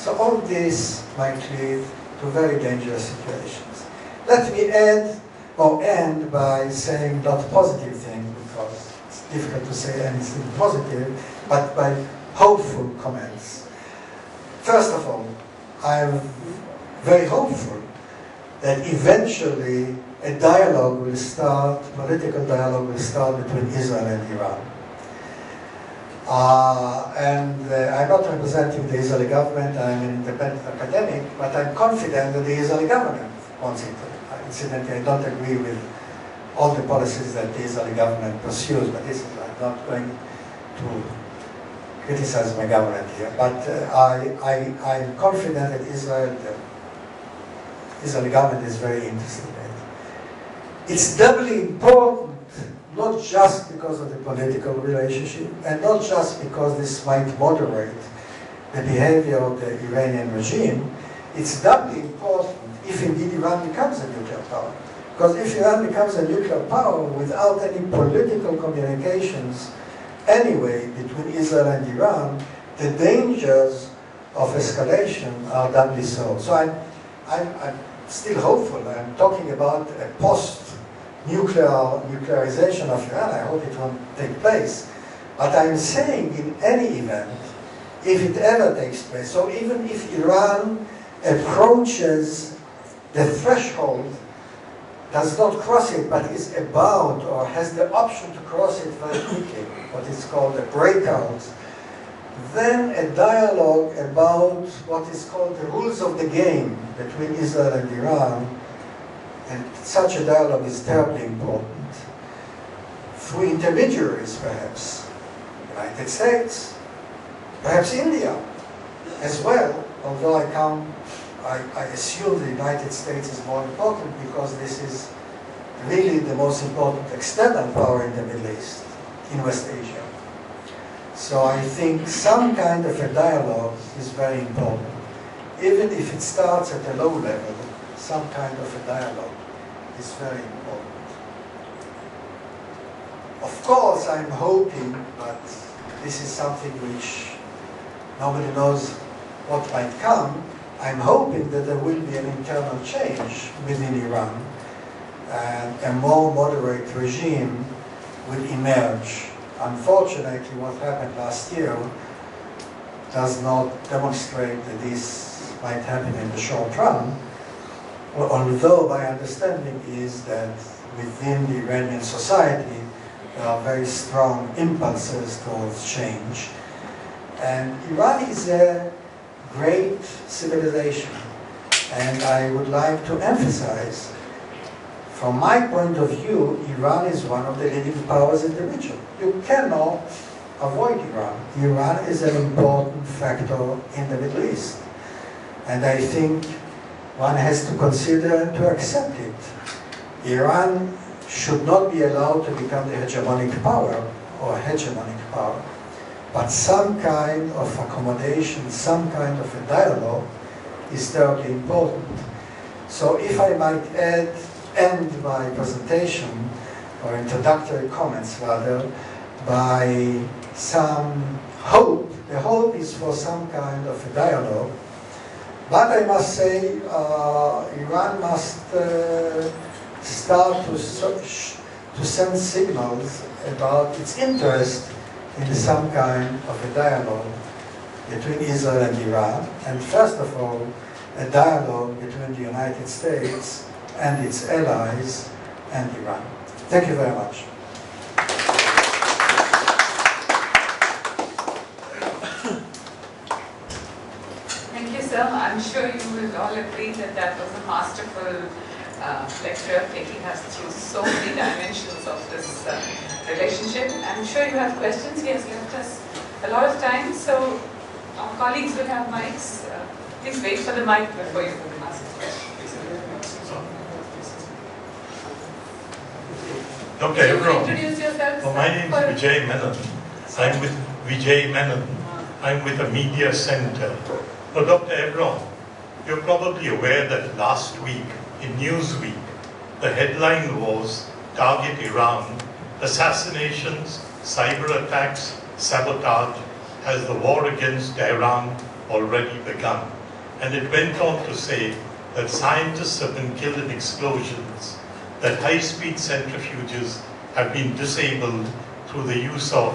So all this might lead to very dangerous situations. Let me add or end by saying not positive thing, because it's difficult to say anything positive, but by hopeful comments. First of all, I'm very hopeful that eventually a dialogue will start, political dialogue will start between Israel and Iran. I'm not representing the Israeli government, I'm an independent academic, but I'm confident that the Israeli government wants it. Incidentally, I don't agree with all the policies that the Israeli government pursues, but this is, I'm not going to criticize my government here. But I'm confident that the Israeli government is very interested in it. It's doubly important, not just because of the political relationship, and not just because this might moderate the behavior of the Iranian regime. It's doubly important if indeed Iran becomes a nuclear power. Because if Iran becomes a nuclear power without any political communications anyway between Israel and Iran, the dangers of escalation are doubly so. So I'm still hopeful. I'm talking about a post-nuclearization of Iran. I hope it won't take place. But I'm saying in any event, if it ever takes place, so even if Iran approaches the threshold, does not cross it, but is about or has the option to cross it very quickly, what is called a breakout, then a dialogue about what is called the rules of the game between Israel and Iran, and such a dialogue is terribly important, through intermediaries perhaps, United States, perhaps India as well, although I assume the United States is more important because this is really the most important external power in the Middle East, in West Asia. So I think some kind of a dialogue is very important. Even if it starts at a low level, some kind of a dialogue is very important. Of course, I'm hoping, but this is something which nobody knows what might come. I'm hoping that there will be an internal change within Iran and a more moderate regime will emerge. Unfortunately, what happened last year does not demonstrate that this might happen in the short run, although my understanding is that within the Iranian society there are very strong impulses towards change. And Iran is a great civilization, and I would like to emphasize, from my point of view, Iran is one of the leading powers in the region. You cannot avoid Iran. Iran is an important factor in the Middle East, and I think one has to consider and to accept it. Iran should not be allowed to become the hegemonic power or hegemonic power, but some kind of accommodation, some kind of a dialogue is terribly important. So if I might end my presentation, or introductory comments rather, by some hope. The hope is for some kind of a dialogue. But I must say, Iran must start to send signals about its interest in some kind of a dialogue between Israel and Iran, and first of all, a dialogue between the United States and its allies and Iran. Thank you very much. Thank you, sir. I'm sure you will all agree that that was a masterful lecture, taking us through so many dimensions of this relationship. I'm sure you have questions. He has left us a lot of time, so our colleagues will have mics. Please wait for the mic before you ask questions. Dr. Evron. Introduce yourself. My name is Vijay Menon. I'm with Vijay Menon. I'm with the Media Center. Now, Dr. Evron, you're probably aware that last week in Newsweek, the headline was Target Iran, Assassinations, Cyber Attacks, Sabotage, has the war against Iran already begun? And it went on to say that scientists have been killed in explosions, that high-speed centrifuges have been disabled through the use of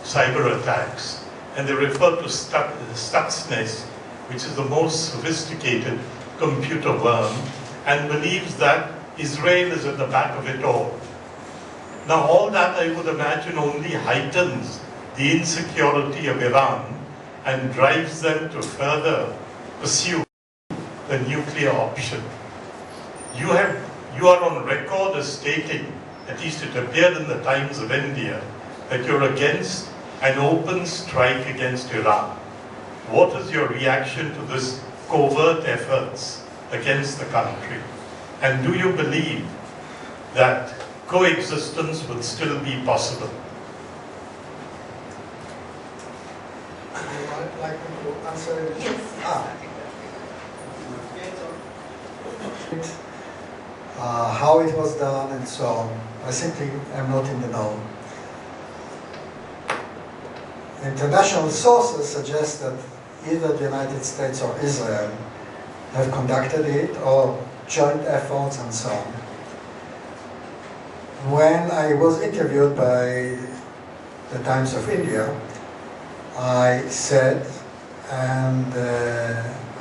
cyber attacks. And they refer to Stuxnet, which is the most sophisticated computer worm, and believes that Israel is at the back of it all. Now, all that, I would imagine, only heightens the insecurity of Iran and drives them to further pursue the nuclear option. You are on record as stating, at least it appeared in the Times of India, that you're against an open strike against Iran. What is your reaction to this covert efforts against the country? And do you believe that coexistence would still be possible? Would you like me to answer it? Yes. How it was done and so on. I simply am not in the know. International sources suggest that either the United States or Israel have conducted it, or joint efforts and so on. When I was interviewed by the Times of India, I said, and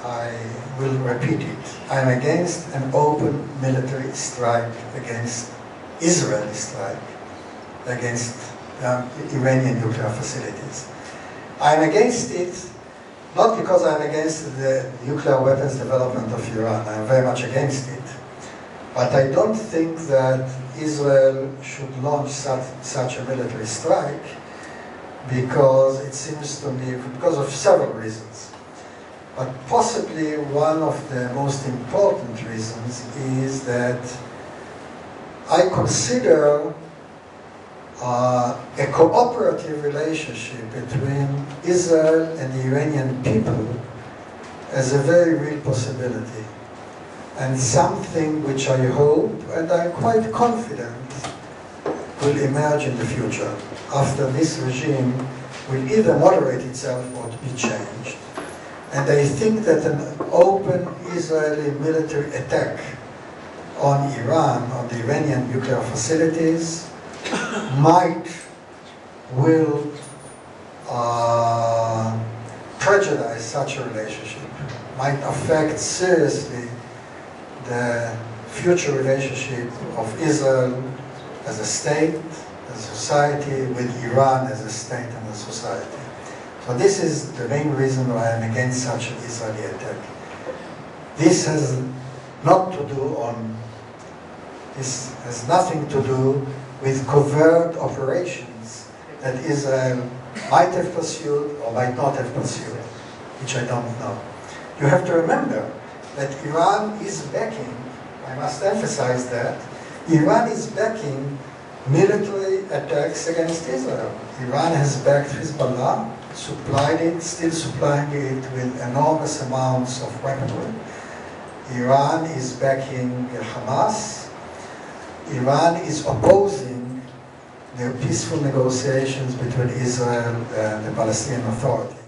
I will repeat it, I'm against an open military strike against Israeli strike against Iranian nuclear facilities. I'm against it not because I'm against the nuclear weapons development of Iran. I'm very much against it. But I don't think that Israel should launch such a military strike, because it seems to me, because of several reasons. But possibly one of the most important reasons is that I consider a cooperative relationship between Israel and the Iranian people as a very real possibility, and something which I hope, and I'm quite confident, will emerge in the future after this regime will either moderate itself or to be changed. And I think that an open Israeli military attack on Iran, on the Iranian nuclear facilities, will prejudice such a relationship, might affect seriously the future relationship of Israel as a state, as a society, with Iran as a state and a society. So this is the main reason why I'm against such an Israeli attack. This has nothing to do with covert operations that Israel might have pursued or might not have pursued, which I don't know. You have to remember that Iran is backing, I must emphasize that, Iran is backing military attacks against Israel. Iran has backed Hezbollah, supplied it, still supplying it with enormous amounts of weaponry. Iran is backing Hamas. Iran is opposing the peaceful negotiations between Israel and the Palestinian Authority.